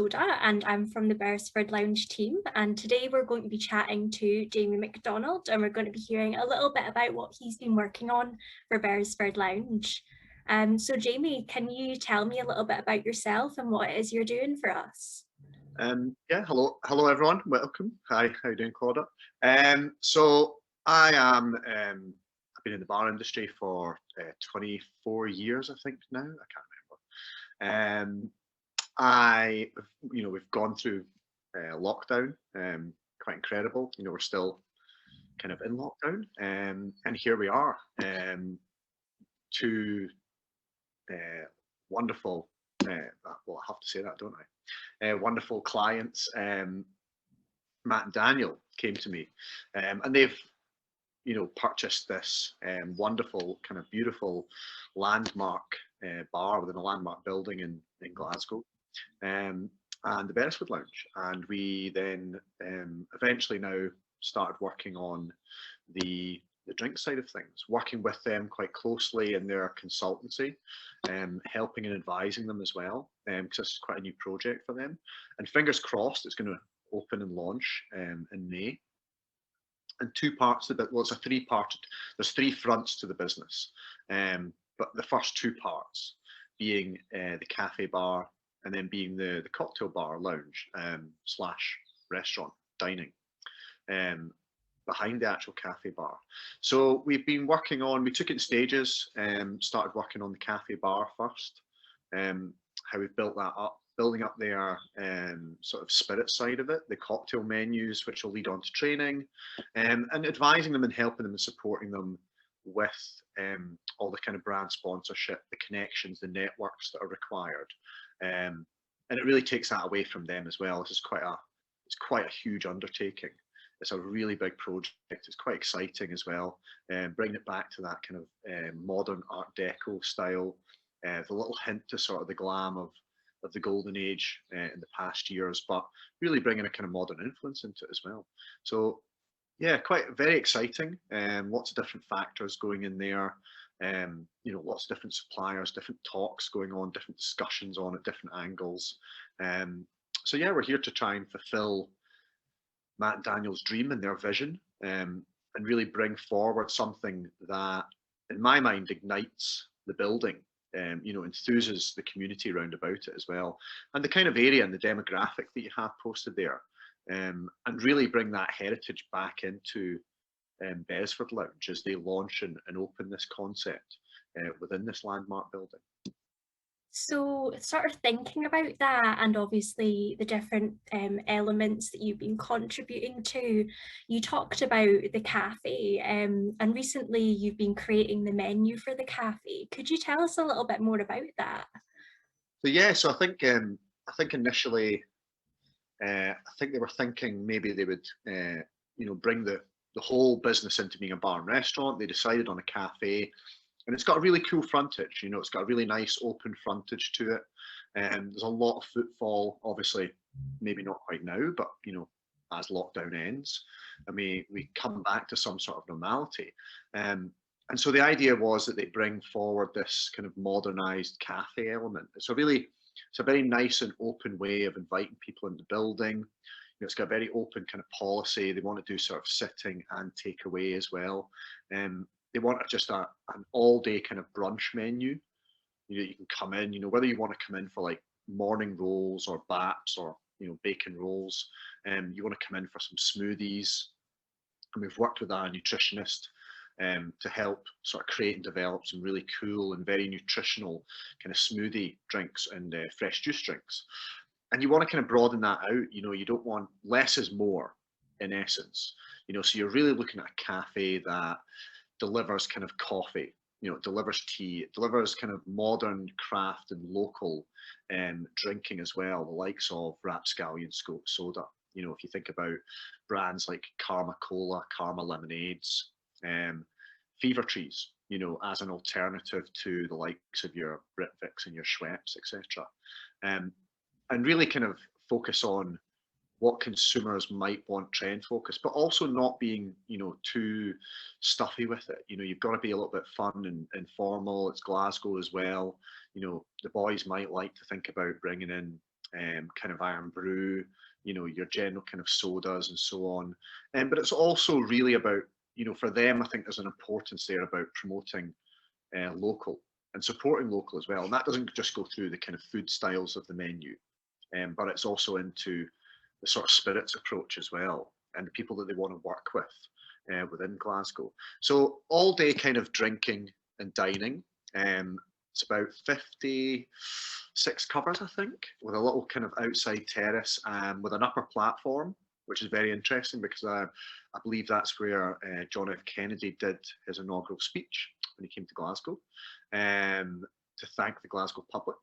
Soda and I'm from the Beresford Lounge team, and today we're going to be chatting to Jamie MacDonald and we're going to be hearing a little bit about what he's been working on for Beresford Lounge. So Jamie, can you tell me a little bit about yourself and what it is you're doing for us? Yeah, hello everyone, welcome. Hi, how you doing, Claudia? So I am, I've been in the bar industry for 24 years, I think now, I can't remember. We've gone through lockdown, quite incredible. We're still kind of in lockdown, and here we are, two wonderful, well, I have to say that, don't I? Wonderful clients, Matt and Daniel, came to me, and they've purchased this wonderful, kind of beautiful landmark bar within a landmark building in Glasgow, and the Beresford Lounge. And we then eventually now started working on the drink side of things, working with them quite closely in their consultancy, helping and advising them as well, because this is quite a new project for them. And fingers crossed, it's going to open and launch in May. And two parts of it, well, it's a three-part, there's three fronts to the business, but the first two parts being the cafe bar, and then being the cocktail bar lounge slash restaurant dining behind the actual cafe bar. So we've been working on, we took it in stages, started working on the cafe bar first, how we've built that up, building up their sort of spirit side of it, the cocktail menus, which will lead on to training, and advising them and helping them and supporting them with all the kind of brand sponsorship, the connections, the networks that are required. And it really takes that away from them as well. This is quite a huge undertaking. It's a really big project. It's quite exciting as well. Bringing it back to that kind of modern Art Deco style, the little hint to sort of the glam of the golden age in the past years, but really bringing a kind of modern influence into it as well. So yeah, quite very exciting. Lots of different factors going in there. Lots of different suppliers, different talks going on, different discussions on at different angles. So yeah, we're here to try and fulfill Matt and Daniel's dream and their vision, and really bring forward something that, in my mind, ignites the building, enthuses the community around about it as well, and the kind of area and the demographic that you have posted there, and really bring that heritage back into Beresford Lounge as they launch and open this concept within this landmark building. So sort of thinking about that, and obviously the different elements that you've been contributing to, you talked about the cafe, and recently you've been creating the menu for the cafe. Could you tell us a little bit more about that? So yeah, so I think initially, I think they were thinking maybe they would, bring the whole business into being a bar and restaurant. They decided on a cafe. And it's got a really cool frontage, it's got a really nice open frontage to it. And there's a lot of footfall, obviously, maybe not quite now, but, as lockdown ends, and we come back to some sort of normality. And so the idea was that they bring forward this kind of modernized cafe element. It's a very nice and open way of inviting people into the building. It's got a very open kind of policy. They want to do sort of sitting and takeaway as well. They want just an all-day kind of brunch menu. You can come in, whether you want to come in for like morning rolls or baps or bacon rolls, you want to come in for some smoothies. And we've worked with our nutritionist to help sort of create and develop some really cool and very nutritional kind of smoothie drinks and fresh juice drinks. And you want to kind of broaden that out. You don't want, less is more in essence. So you're really looking at a cafe that delivers kind of coffee, it delivers tea, it delivers kind of modern craft and local drinking as well, the likes of rapscallion soda. If you think about brands like Karma Cola, Karma Lemonades, Fever Trees, as an alternative to the likes of your Britvicks and your Schweppes, etc. And really kind of focus on what consumers might want trend focus, but also not being, too stuffy with it. You've got to be a little bit fun and informal. It's Glasgow as well. The boys might like to think about bringing in kind of iron brew, you know, your general kind of sodas and so on. But it's also really about, you know, for them, I think there's an importance there about promoting local and supporting local as well. And that doesn't just go through the kind of food styles of the menu, but it's also into the sort of spirits approach as well, and the people that they want to work with within Glasgow. So all day kind of drinking and dining. It's about 56 covers, I think, with a little kind of outside terrace with an upper platform, which is very interesting because I believe that's where John F. Kennedy did his inaugural speech when he came to Glasgow to thank the Glasgow public.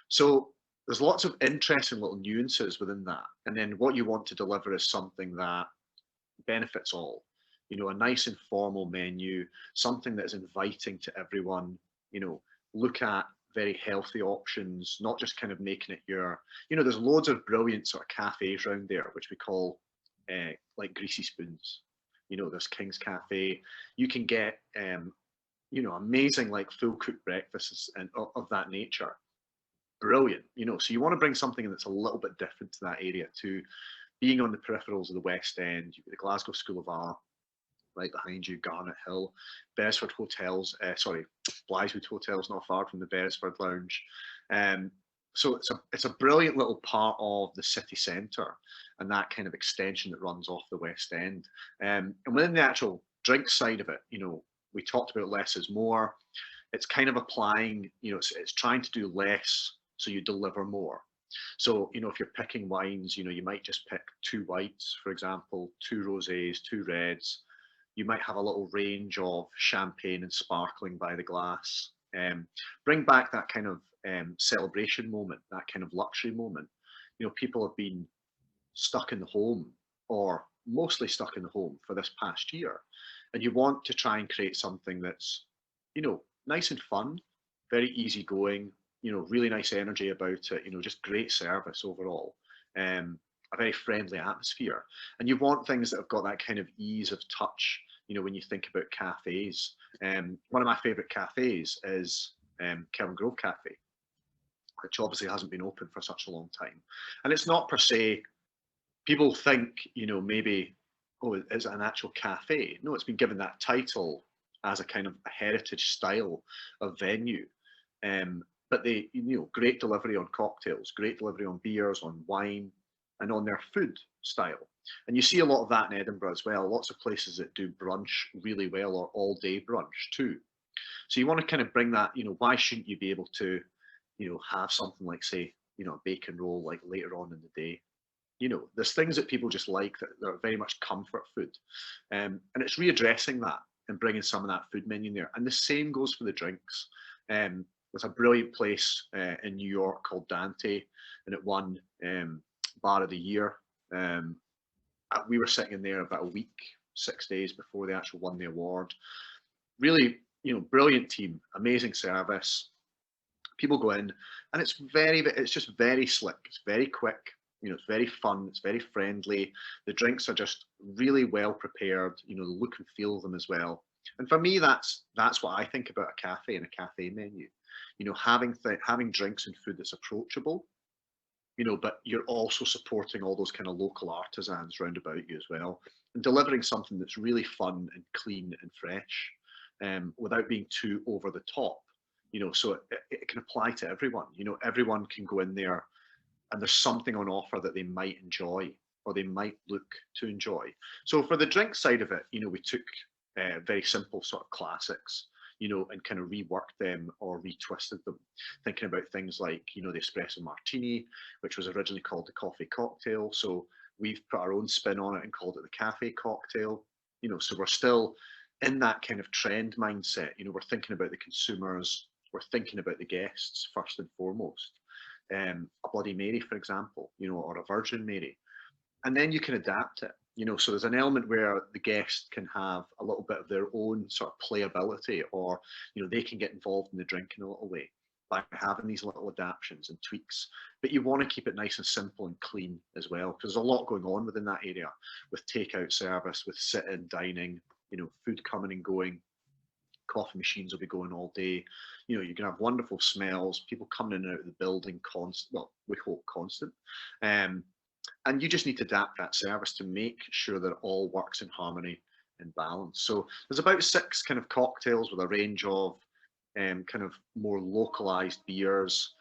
So there's lots of interesting little nuances within that. And then what you want to deliver is something that benefits all. You know, a nice informal menu, something that is inviting to everyone. You know, look at very healthy options, not just kind of making it your, you know, there's loads of brilliant sort of cafes around there, which we call like greasy spoons. You know, there's King's Cafe. You can get, you know, amazing like full cooked breakfasts and of that nature. Brilliant, you know. So you want to bring something that's a little bit different to that area too. Being on the peripherals of the West End, you've got the Glasgow School of Art right behind you, Garnet Hill, Beresford Hotels, Blythewood Hotels not far from the Beresford Lounge. So it's a brilliant little part of the city centre and that kind of extension that runs off the West End. And within the actual drink side of it, you know, we talked about less is more. It's kind of applying, you know, it's trying to do less so you deliver more. So, you know, if you're picking wines, you know, you might just pick 2 whites, for example, 2 rosés, 2 reds. You might have a little range of champagne and sparkling by the glass. Bring back that kind of celebration moment, that kind of luxury moment. You know, people have been stuck in the home or mostly stuck in the home for this past year. And you want to try and create something that's, you know, nice and fun, very easygoing, you know, really nice energy about it, you know, just great service overall. A very friendly atmosphere. And you want things that have got that kind of ease of touch, you know, when you think about cafes. One of my favourite cafes is Kelvin Grove Cafe, which obviously hasn't been open for such a long time. And it's not per se, people think, you know, maybe, oh, is it an actual cafe? No, it's been given that title as a kind of a heritage style of venue. But they, you know, great delivery on cocktails, great delivery on beers, on wine, and on their food style. And you see a lot of that in Edinburgh as well. Lots of places that do brunch really well, or all day brunch too. So you want to kind of bring that, you know, why shouldn't you be able to, you know, have something like, say, you know, a bacon roll like later on in the day. You know, there's things that people just like that are very much comfort food. And it's readdressing that and bringing some of that food menu in there. And the same goes for the drinks. There's a brilliant place in New York called Dante, and it won Bar of the Year. We were sitting in there about a week, 6 days before they actually won the award. Really, you know, brilliant team, amazing service. People go in, and it's just very slick. It's very quick. You know, it's very fun. It's very friendly. The drinks are just really well prepared. You know, the look and feel of them as well. And for me, that's what I think about a cafe and a cafe menu. You know, having drinks and food that's approachable, you know, but you're also supporting all those kind of local artisans round about you as well, and delivering something that's really fun and clean and fresh, without being too over the top. You know, so it can apply to everyone. You know, everyone can go in there, and there's something on offer that they might enjoy or they might look to enjoy. So for the drink side of it, you know, we took very simple sort of classics, you know, and kind of reworked them or retwisted them, thinking about things like, you know, the espresso martini, which was originally called the coffee cocktail. So we've put our own spin on it and called it the cafe cocktail. You know, so we're still in that kind of trend mindset. You know, we're thinking about the consumers, we're thinking about the guests first and foremost. A Bloody Mary, for example, you know, or a Virgin Mary. And then you can adapt it, you know, so there's an element where the guest can have a little bit of their own sort of playability, or, you know, they can get involved in the drink in a little way by having these little adaptations and tweaks. But you want to keep it nice and simple and clean as well, because there's a lot going on within that area with takeout service, with sit-in dining, you know, food coming and going, coffee machines will be going all day. You know, you're going to have wonderful smells, people coming in and out of the building constant, well, we hope constant. And you just need to adapt that service to make sure that it all works in harmony and balance. So there's about 6 kind of cocktails with a range of kind of more localized beers,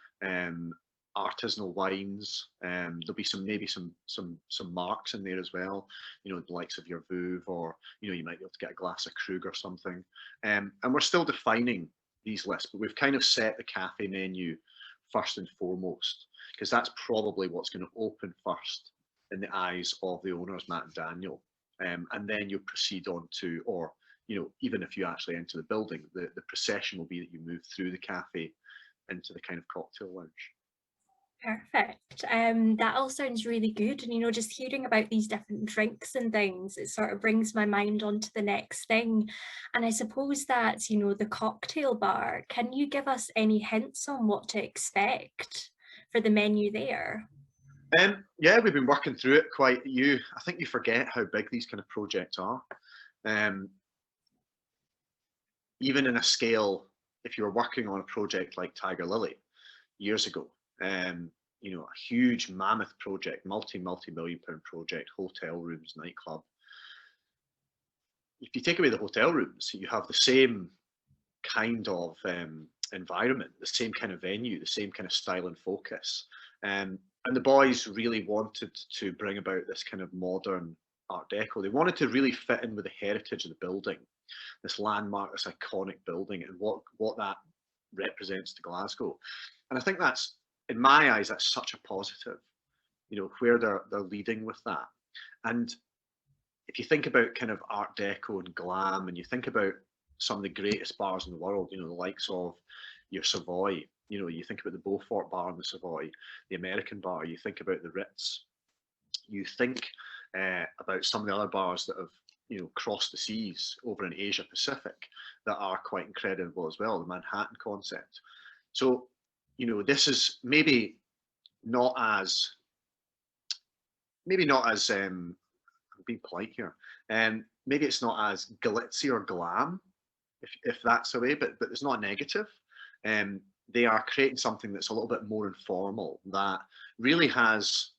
artisanal wines. There'll be some marks in there as well, you know, the likes of your Vouv, or you know, you might be able to get a glass of Krug or something. And we're still defining these lists, but we've kind of set the cafe menu first and foremost, because that's probably what's going to open first in the eyes of the owners, Matt and Daniel. And then you proceed on to, or you know, even if you actually enter the building, the procession will be that you move through the cafe into the kind of cocktail lounge. Perfect. That all sounds really good. And, you know, just hearing about these different drinks and things, it sort of brings my mind on to the next thing. And I suppose that's, you know, the cocktail bar. Can you give us any hints on what to expect for the menu there? Yeah, we've been working through it quite. I think you forget how big these kind of projects are. Even in a scale, if you were working on a project like Tiger Lily years ago, you know, a huge mammoth project, multi-million pound project, hotel rooms, nightclub. If you take away the hotel rooms, you have the same kind of environment, the same kind of venue, the same kind of style and focus. And the boys really wanted to bring about this kind of modern Art Deco. They wanted to really fit in with the heritage of the building, this landmark, this iconic building, and what that represents to Glasgow. And I think that's, in my eyes, that's such a positive, you know, where they're leading with that. And if you think about kind of Art Deco and glam, and you think about some of the greatest bars in the world, you know, the likes of your Savoy, you know, you think about the Beaufort bar in the Savoy, the American bar, you think about the Ritz, you think about some of the other bars that have, you know, crossed the seas over in Asia Pacific that are quite incredible as well, the Manhattan concept. So, you know, this is maybe not as I'm being polite here, maybe it's not as glitzy or glam, if that's the way, but it's not negative. They are creating something that's a little bit more informal, that really has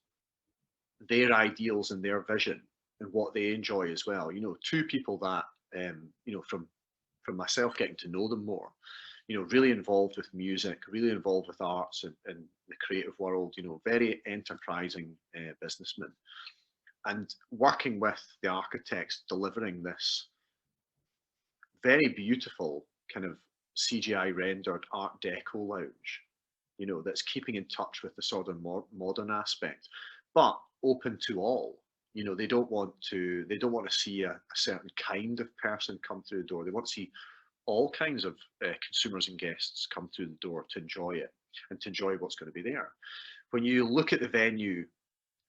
their ideals and their vision and what they enjoy as well. You know, 2 people that, you know, from myself getting to know them more, you know, really involved with music, really involved with arts and the creative world, you know, very enterprising businessmen. And working with the architects, delivering this very beautiful kind of CGI rendered Art Deco lounge, you know, that's keeping in touch with the sort of modern aspect, but open to all. You know, they don't want to see a certain kind of person come through the door. They want to see all kinds of consumers and guests come through the door to enjoy it and to enjoy what's going to be there. When you look at the venue,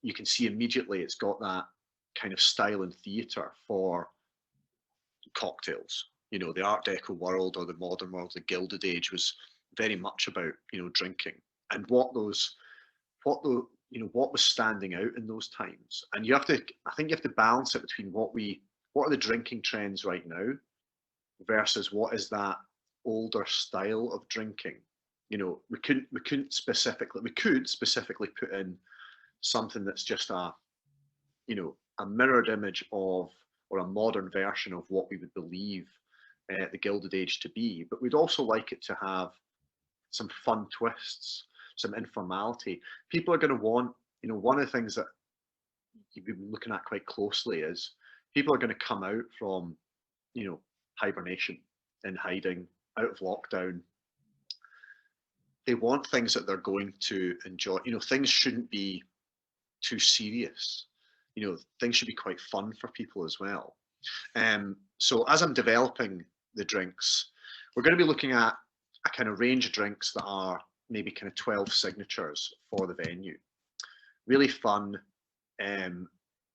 you can see immediately it's got that kind of style and theatre for cocktails. You know, the Art Deco world or the modern world, the Gilded Age, was very much about, you know, drinking and what was standing out in those times. And I think you have to balance it between what are the drinking trends right now versus what is that older style of drinking. You know, we could specifically put in something that's just a mirrored image of, or a modern version of, what we would believe the Gilded Age to be, but we'd also like it to have some fun twists, some informality. People are going to want, you know, one of the things that you've been looking at quite closely is people are going to come out from, you know, hibernation and hiding, out of lockdown. They want things that they're going to enjoy. You know, things shouldn't be too serious. You know, things should be quite fun for people as well. So as I'm developing the drinks, we're going to be looking at a kind of range of drinks that are maybe kind of 12 signatures for the venue. Really fun,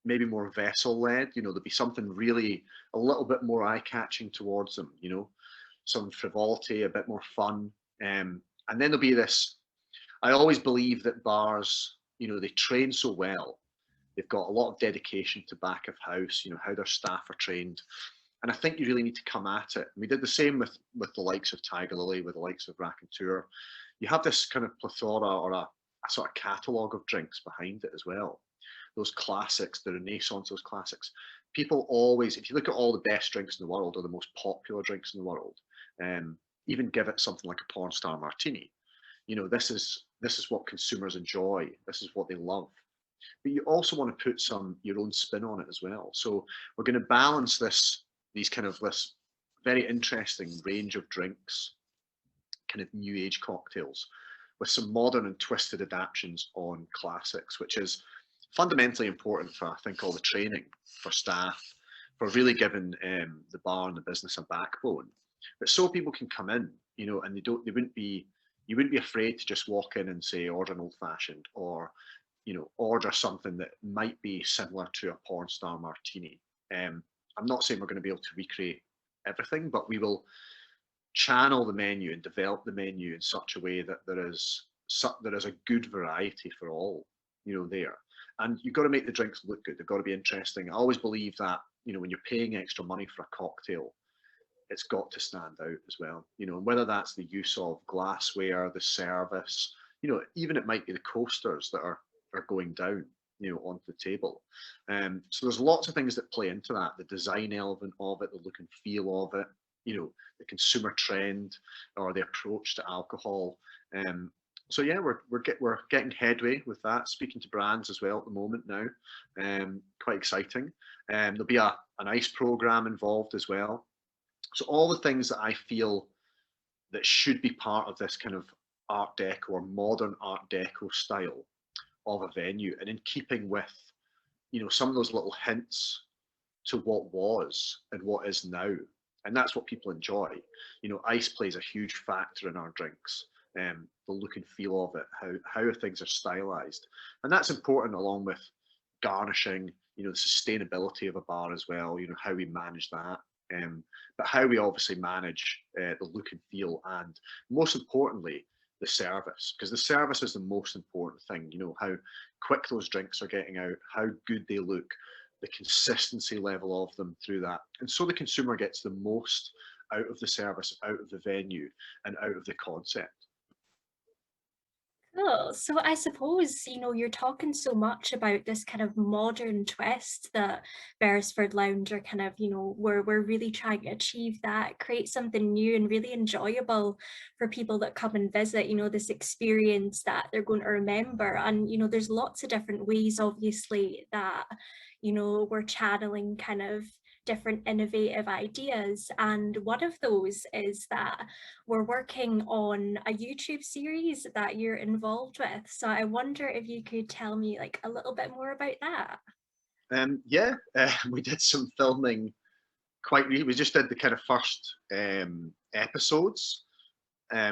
maybe more vessel led. You know, there'll be something really a little bit more eye catching towards them, you know, some frivolity, a bit more fun. And then there'll be this, I always believe that bars, you know, they train so well. They've got a lot of dedication to back of house, you know, how their staff are trained. And I think you really need to come at it. And we did the same with the likes of Tiger Lily, with the likes of Raconteur. You have this kind of plethora or a sort of catalogue of drinks behind it as well. Those classics, the renaissance of those classics. People always, if you look at all the best drinks in the world or the most popular drinks in the world, even give it something like a porn star martini. You know, this is what consumers enjoy. This is what they love. But you also want to put your own spin on it as well. So we're going to balance this very interesting range of drinks, kind of new age cocktails, with some modern and twisted adaptations on classics, which is fundamentally important for, I think, all the training for staff, for really giving the bar and the business a backbone. But so people can come in, you know, and you wouldn't be afraid to just walk in and say order an old fashioned, or, you know, order something that might be similar to a porn star martini. I'm not saying we're going to be able to recreate everything, but we will channel the menu and develop the menu in such a way that there is a good variety for all, you know, there. And you've got to make the drinks look good. They've got to be interesting. I always believe that, you know, when you're paying extra money for a cocktail, it's got to stand out as well. You know, and whether that's the use of glassware, the service, you know, even it might be the coasters that are going down, you know, onto the table. So there's lots of things that play into that, the design element of it, the look and feel of it, you know, the consumer trend or the approach to alcohol. So yeah, we're getting headway with that, speaking to brands as well at the moment now. Quite exciting. There'll be an ice program involved as well. So all the things that I feel that should be part of this kind of Art Deco or modern Art Deco style of a venue, and in keeping with, you know, some of those little hints to what was and what is now. And that's what people enjoy. You know, ice plays a huge factor in our drinks. The look and feel of it, how things are stylized. And that's important, along with garnishing, you know, the sustainability of a bar as well, you know, how we manage that. But how we obviously manage the look and feel, and most importantly, the service, because the service is the most important thing. You know, how quick those drinks are getting out, how good they look, the consistency level of them through that. And so the consumer gets the most out of the service, out of the venue, and out of the concept. Cool. So I suppose, you know, you're talking so much about this kind of modern twist that Beresford Lounge are kind of, you know, we're really trying to achieve that, create something new and really enjoyable for people that come and visit, you know, this experience that they're going to remember. And, you know, there's lots of different ways, obviously, that, you know, we're channeling kind of different innovative ideas, and one of those is that we're working on a YouTube series that you're involved with. So I wonder if you could tell me like a little bit more about that. Yeah, we did some filming we just did the kind of first episodes,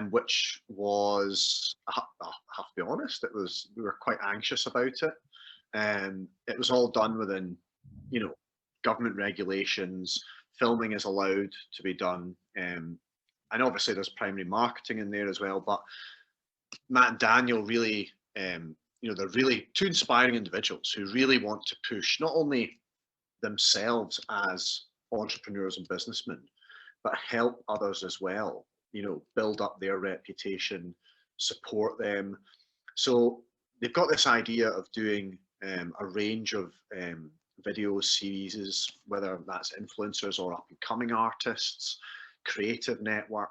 which was, I have to be honest, we were quite anxious about it. It was all done within, you know, government regulations. Filming is allowed to be done, and obviously there's primary marketing in there as well. But Matt and Daniel really, you know, they're really two inspiring individuals who really want to push not only themselves as entrepreneurs and businessmen, but help others as well. You know, build up their reputation, support them. So they've got this idea of doing a range of video series, whether that's influencers or up and coming artists, creative network.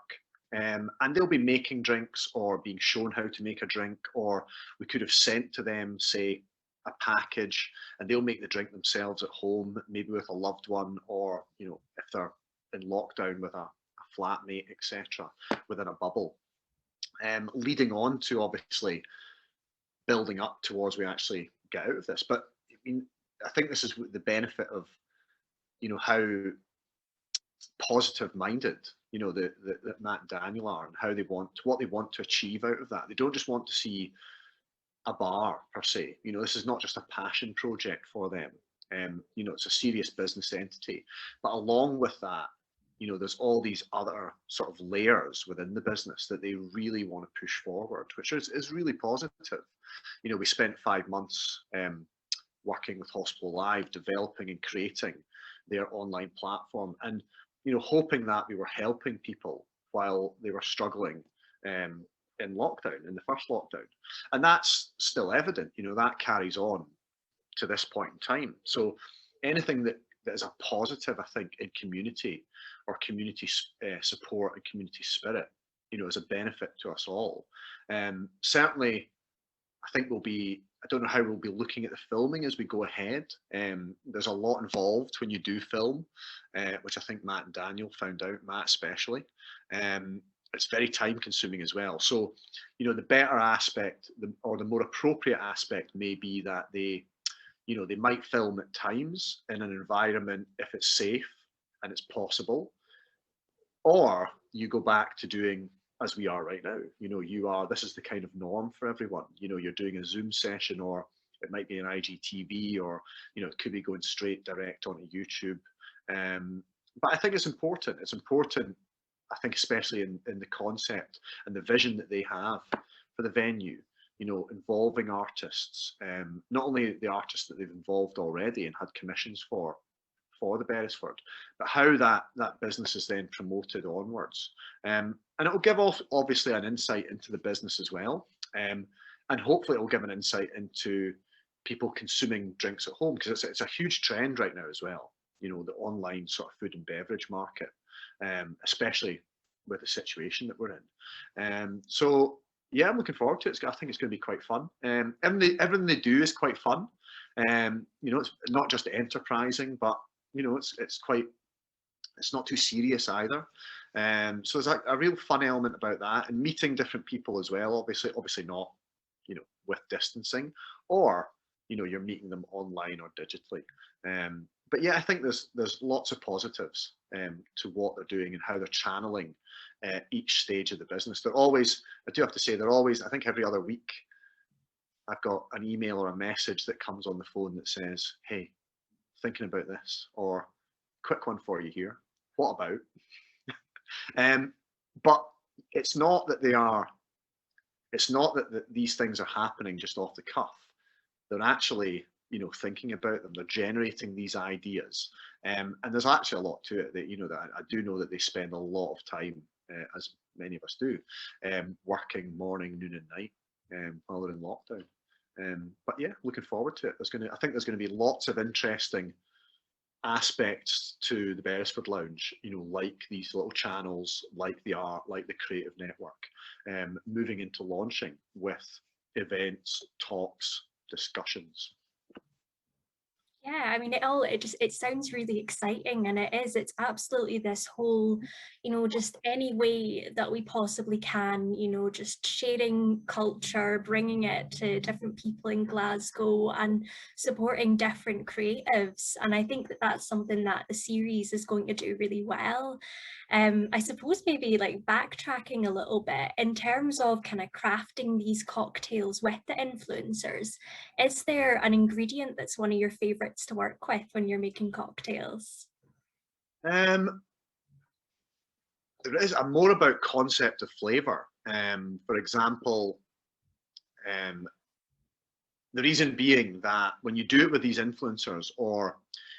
And they'll be making drinks or being shown how to make a drink, or we could have sent to them, say, a package, and they'll make the drink themselves at home, maybe with a loved one, or, you know, if they're in lockdown with a flatmate, etc., within a bubble. Leading on to obviously building up towards we actually get out of this. But I mean, I think this is the benefit of, you know, how positive minded, you know, that Matt and Daniel are, and how what they want to achieve out of that. They don't just want to see a bar per se. You know, this is not just a passion project for them. You know, it's a serious business entity. But along with that, you know, there's all these other sort of layers within the business that they really want to push forward, which is really positive. You know, we spent 5 months working with Hospital Live, developing and creating their online platform, and hoping that we were helping people while they were struggling in lockdown, in the first lockdown. And that's still evident, that carries on to this point in time. So anything that is a positive, I think, in community or community support and community spirit, is a benefit to us all. Certainly, I think I don't know how we'll be looking at the filming as we go ahead. There's a lot involved when you do film, which I think Matt and Daniel found out, Matt especially. It's very time consuming as well. So, the better aspect or the more appropriate aspect may be that they might film at times in an environment if it's safe and it's possible, or you go back to doing as we are right now. This is the kind of norm for everyone. You're doing a Zoom session, or it might be an IGTV, or it could be going straight direct onto YouTube. But I think it's important. It's important, I think, especially in the concept and the vision that they have for the venue, involving artists, not only the artists that they've involved already and had commissions for the Beresford, but how that business is then promoted onwards. And it will give obviously an insight into the business as well. And hopefully it will give an insight into people consuming drinks at home, because it's a huge trend right now as well, the online sort of food and beverage market, especially with the situation that we're in. So yeah, I'm looking forward to it. I think it's going to be quite fun. Everything they do is quite fun. It's not just enterprising, but it's not too serious either. So there's a real fun element about that, and meeting different people as well. Obviously not, with distancing, or you're meeting them online or digitally. But yeah, I think there's lots of positives to what they're doing and how they're channeling each stage of the business. I do have to say, I think every other week, I've got an email or a message that comes on the phone that says, "Hey, thinking about this," or "Quick one for you here. What about?" But it's not that these things are happening just off the cuff. They're actually, thinking about them. They're generating these ideas, and there's actually a lot to it. That I do know that they spend a lot of time, as many of us do, working morning, noon, and night while they're in lockdown. But yeah, looking forward to it. I think there's going to be lots of interesting aspects to the Beresford Lounge, like these little channels, like the art, like the creative network, moving into launching with events, talks, discussions. Yeah, I mean, it sounds really exciting, and it's absolutely this whole, just any way that we possibly can, just sharing culture, bringing it to different people in Glasgow and supporting different creatives. And I think that that's something that the series is going to do really well. I suppose maybe like backtracking a little bit in terms of kind of crafting these cocktails with the influencers. Is there an ingredient that's one of your favorites to work with when you're making cocktails? There is. I'm more about concept of flavor. For example, the reason being that when you do it with these influencers, or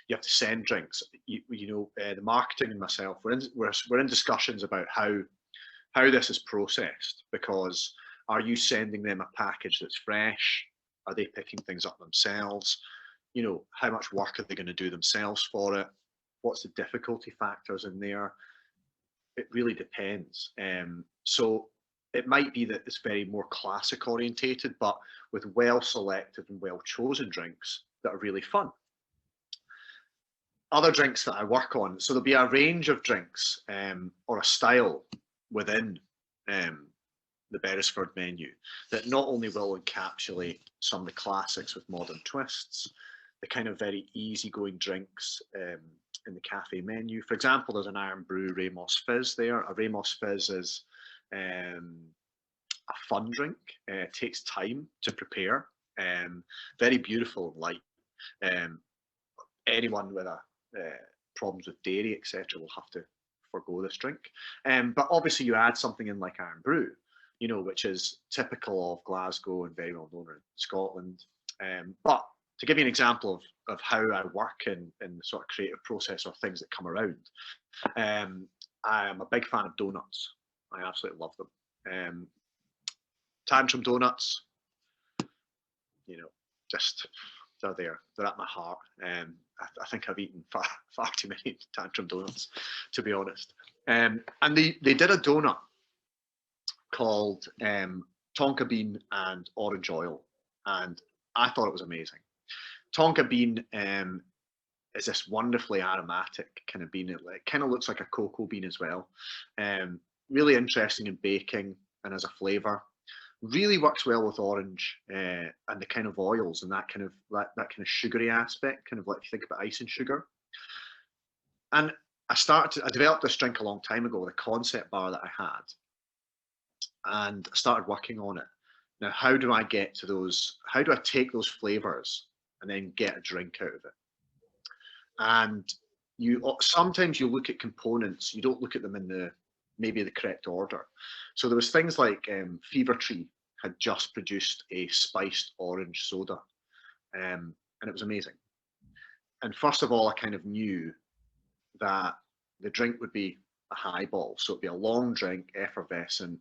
you have to send drinks, the marketing and myself, we're in discussions about how this is processed, because are you sending them a package that's fresh? Are they picking things up themselves? How much work are they going to do themselves for it? What's the difficulty factors in there? It really depends. So it might be that it's very more classic orientated, but with well selected and well chosen drinks that are really fun. Other drinks that I work on, so there'll be a range of drinks or a style within the Beresford menu that not only will encapsulate some of the classics with modern twists, the kind of very easygoing drinks in the cafe menu. For example, there's an Iron Brew Ramos Fizz there. A Ramos Fizz is a fun drink. It takes time to prepare. Very beautiful and light. Anyone with problems with dairy, etc., will have to forgo this drink. But obviously, you add something in like Iron Brew, which is typical of Glasgow and very well known in Scotland. But to give you an example of how I work in the sort of creative process or things that come around, I am a big fan of donuts. I absolutely love them. Tantrum donuts, just they're there. They're at my heart. I think I've eaten far too many Tantrum donuts, to be honest. And they did a donut called tonka bean and orange oil, and I thought it was amazing. Tonka bean is this wonderfully aromatic kind of bean. It kind of looks like a cocoa bean as well. Really interesting in baking and as a flavour. Really works well with orange and the kind of oils and that kind of sugary aspect, kind of like if you think about ice and sugar. And I developed this drink a long time ago with a concept bar that I had, and I started working on it. Now, how do I get to those? How do I take those flavors and then get a drink out of it? And sometimes you look at components, you don't look at them in maybe the correct order. So there was things like Fever Tree had just produced a spiced orange soda, and it was amazing. And first of all, I kind of knew that the drink would be a highball, so it'd be a long drink, effervescent,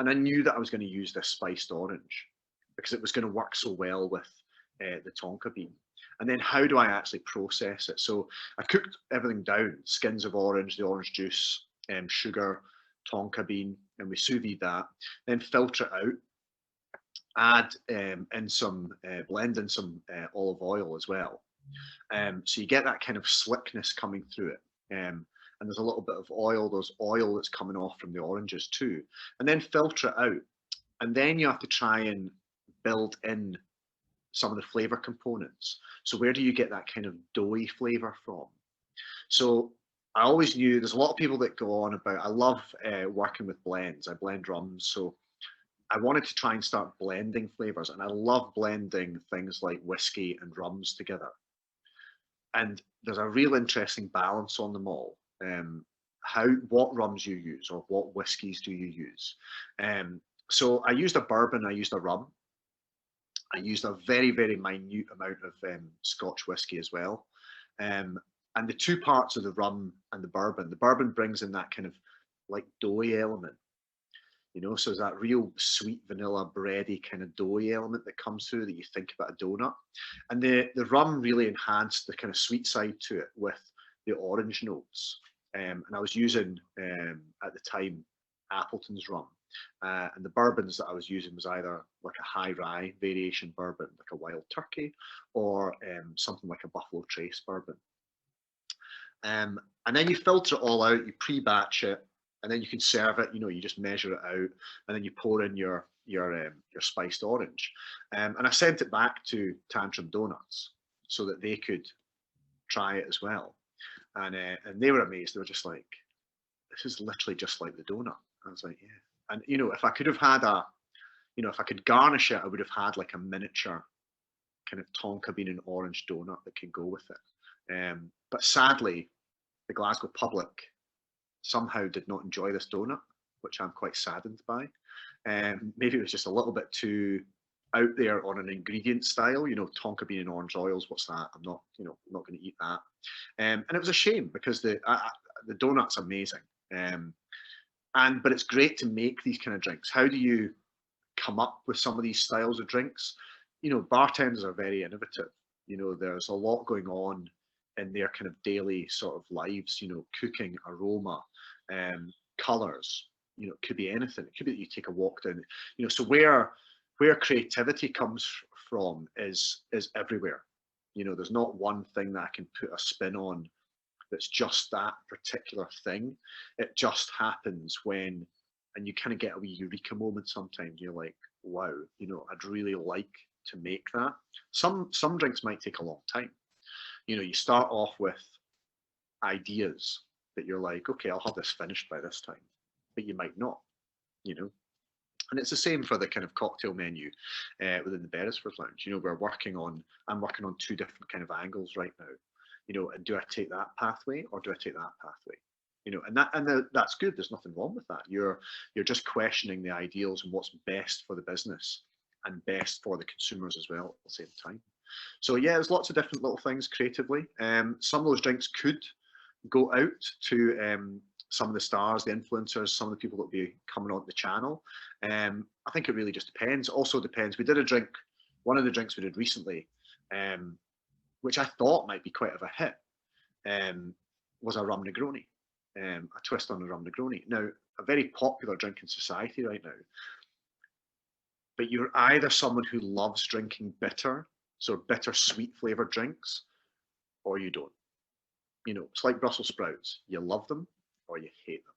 and I knew that I was going to use this spiced orange because it was going to work so well with the tonka bean. And then how do I actually process it? So I cooked everything down: skins of orange, the orange juice, sugar, tonka bean, and we sous vide that. Then filter it out. Add in some blend in some olive oil as well. So you get that kind of slickness coming through it. And there's a little bit of oil. There's oil that's coming off from the oranges too. And then filter it out. And then you have to try and build in some of the flavor components. So where do you get that kind of doughy flavor from? So I always knew there's a lot of people that go on about, I love working with blends. I blend rums. So I wanted to try and start blending flavors, and I love blending things like whiskey and rums together. And there's a real interesting balance on them all. What rums you use, or what whiskies do you use? So I used a bourbon, I used a rum, I used a very, very minute amount of Scotch whiskey as well. And the two parts of the rum and the bourbon brings in that kind of like doughy element. So there's that real sweet vanilla bready kind of doughy element that comes through that you think about a donut. And the rum really enhanced the kind of sweet side to it with the orange notes. And I was using, at the time, Appleton's rum. And the bourbons that I was using was either like a high rye variation bourbon, like a Wild Turkey, or something like a Buffalo Trace bourbon. And then you filter it all out, you pre-batch it, and then you can serve it. You just measure it out, and then you pour in your spiced orange. And I sent it back to Tantrum Donuts so that they could try it as well. And they were amazed. They were just like, "This is literally just like the donut." I was like, "Yeah." And if I could have had if I could garnish it, I would have had like a miniature kind of tonka bean and orange donut that could go with it. But sadly, the Glasgow public somehow did not enjoy this donut, which I'm quite saddened by. Maybe it was just a little bit too out there on an ingredient style. Tonka bean and orange oils. What's that? I'm not going to eat that. And it was a shame because the donut's amazing. But it's great to make these kind of drinks. How do you come up with some of these styles of drinks? Bartenders are very innovative. There's a lot going on in their kind of daily sort of lives, cooking, aroma, colors, it could be anything. It could be that you take a walk down, so where creativity comes from is everywhere. There's not one thing that I can put a spin on that's just that particular thing. It just happens and you kind of get a wee eureka moment sometimes. You're like, wow, I'd really like to make that. Some drinks might take a long time. You start off with ideas that you're like, okay, I'll have this finished by this time, but you might not, And it's the same for the kind of cocktail menu within the Beresford Lounge. I'm working on two different kind of angles right now. And do I take that pathway or do I take that pathway? And that's good. There's nothing wrong with that. You're just questioning the ideals and what's best for the business and best for the consumers as well at the same time. So yeah, there's lots of different little things creatively. Some of those drinks could go out to some of the stars, the influencers, some of the people that will be coming on the channel. I think it really just depends. Also depends. We did a drink, one of the drinks we did recently, which I thought might be quite of a hit, was a Rum Negroni, a twist on a Rum Negroni. Now, a very popular drink in society right now, but you're either someone who loves drinking bitter, so bitter sweet flavored drinks, or you don't. You know, it's like Brussels sprouts. You love them or you hate them,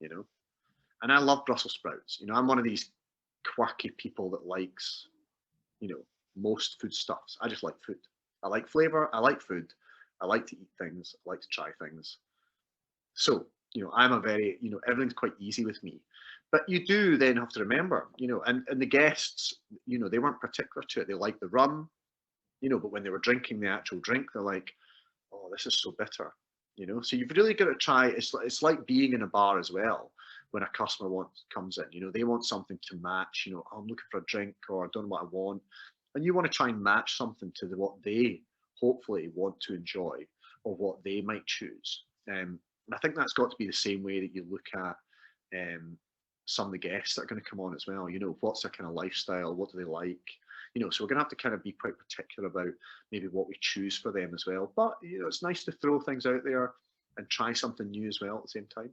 you know? And I love Brussels sprouts. You know, I'm one of these quirky people that likes, you know, most foodstuffs. I just like food. I like flavor. I like food. I like to eat things. I like to try things. So, you know, I'm a very, you know, everything's quite easy with me. But you do then have to remember, you know, and the guests, you know, they weren't particular to it. They liked the rum, you know, but when they were drinking the actual drink, they're like, oh, this is so bitter, you know. So you've really got to try. It's like being in a bar as well. When a customer comes in, you know, they want something to match. You know, oh, I'm looking for a drink, or I don't know what I want, and you want to try and match something to what they hopefully want to enjoy, or what they might choose. And I think that's got to be the same way that you look at some of the guests that are going to come on as well. You know, what's their kind of lifestyle? What do they like? You know, so we're going to have to kind of be quite particular about maybe what we choose for them as well. But, you know, it's nice to throw things out there and try something new as well at the same time.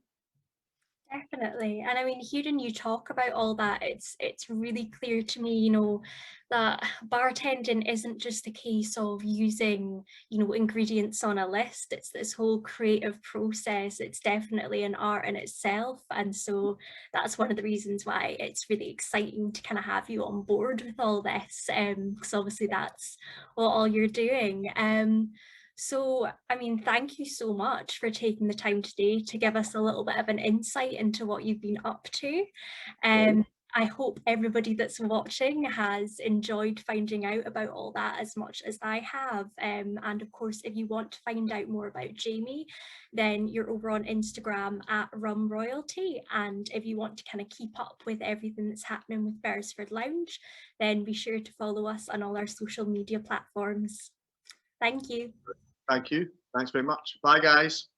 Definitely. And I mean, hearing you talk about all that, it's really clear to me, you know, that bartending isn't just a case of using, you know, ingredients on a list. It's this whole creative process. It's definitely an art in itself. And so that's one of the reasons why it's really exciting to kind of have you on board with all this. Because obviously that's what all you're doing. So, I mean, thank you so much for taking the time today to give us a little bit of an insight into what you've been up to. I hope everybody that's watching has enjoyed finding out about all that as much as I have. And of course, if you want to find out more about Jamie, then you're over on Instagram at Rum Royalty. And if you want to kind of keep up with everything that's happening with Beresford Lounge, then be sure to follow us on all our social media platforms. Thank you. Thank you. Thanks very much. Bye, guys.